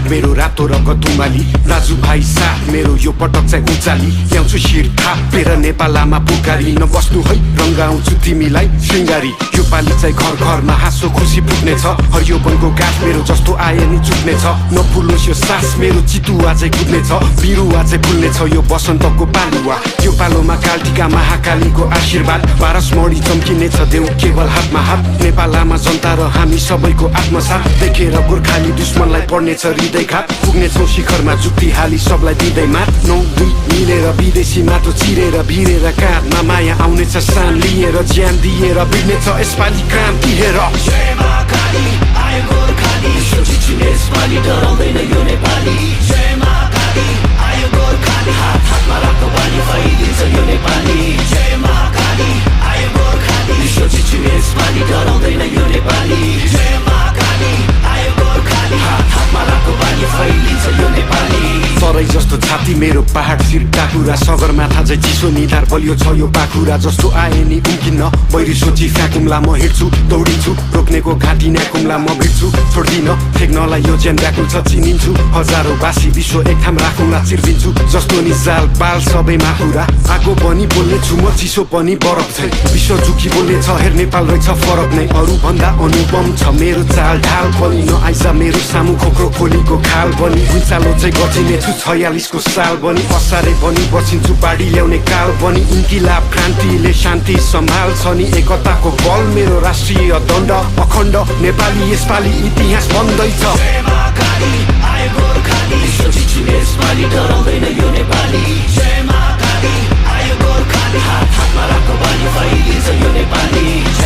मेरो रातो रगत उमाली दाजुभाइ साथ मेरो यो पटक चाहिँ उचाली ल्याउँछु शिर थापेर नेपालमा पुकारी नबस्नु है रङ्गाउँछु तिमीलाई श्रृङ्गारी यो पाली चाहिँ घर घरमा हाँसो खुसी पुग्नेछ हरियो वनको गाछ मेरो जस्तो आए नि चुक्नेछ नफुलोस् यो सास मेरो चितुवा चाहिँ कुद्नेछ बिरुवा चाहिँ फुल्नेछ यो बसन्तको पालुवा यो पालोमा कालटिका महाकालीको आशीर्वाद पारसमणि चम्किनेछ देऊ केवल हातमा हात नेपालमा जनता र हामी सबैको आत्मसाथ देखेर गोर्खाली दुश्मनलाई पर्नेछ हृदयघात पुग्नेछौँ शिखरमा जुक्ति हाली सबलाई दिँदै मात 9-2 मिलेर विदेशी माटो चिरेर भिरेर काँधमा माया आउनेछ सान लिएर ज्यान दिएर बिग्नेछ यसपालि क्रान्ति हेर जय महाकाली आयो गोर्खाली सोचिने यसपालि डराउँदैन यो नेपाली जय महाकाली आयो गोर्खाली हात हातमा रातो बाली फैलिन्छ यो नेपाली जय महाकाली आयो गोर्खाली सोचिने यसपालि डराउँदैन यो नेपाली जय महाकाली आयो गोर्खाली हात हातमा रातो बाली फैलिन्छ यो नेपाली तराई जस्तो छाती मेरो पहाड शिर टाकुरा सगरमाथा चाहिँ चिसो निधार बलियो छ यो पाखुरा जस्तो आए नि उम्किन्न बैरी सोची फ्याकुम्ला म हिँड्छु दौडिन्छु रोक्नेको घाँटी न्याकुम्ला म भिड्छु छोड्दिन फेक्नलाई यो ज्यान व्याकुल छ चिनिन्छु हजारौँ बासी विश्व एक ठाम राखुम्ला चिर्दिन्छु जस्तो नि जाल बाल सबैमा कुरा आगो पनि बोल्ने छु म चिसो पनि बरफ छै विश्व झुकी बोल्ने छ हेर नेपाल रहेछ फरक नै अरू भन्दा अनुपम छ मेरो चाल ढाल पनि नआइज मेरो सामु खोक्रो खोलीको खाल पनि भुइँचालो चाहिँ गचिने छु 46 को साल बनी असारे बनी बसिन्छु बाढी ल्याउने काल बनी इन्किलाब क्रान्तिले शान्ति सम्हाल्छ नि एकताको बल मेरो राष्ट्रिय दण्ड अखण्ड नेपाली यसपालि इतिहास बन्दैछ जय महाकाली आयो गोर्खाली सोचिने यसपालि डराउँदैन यो नेपाली जय महाकाली आयो गोर्खाली हात हातमा रातो बाली फैलिन्छ यो नेपाली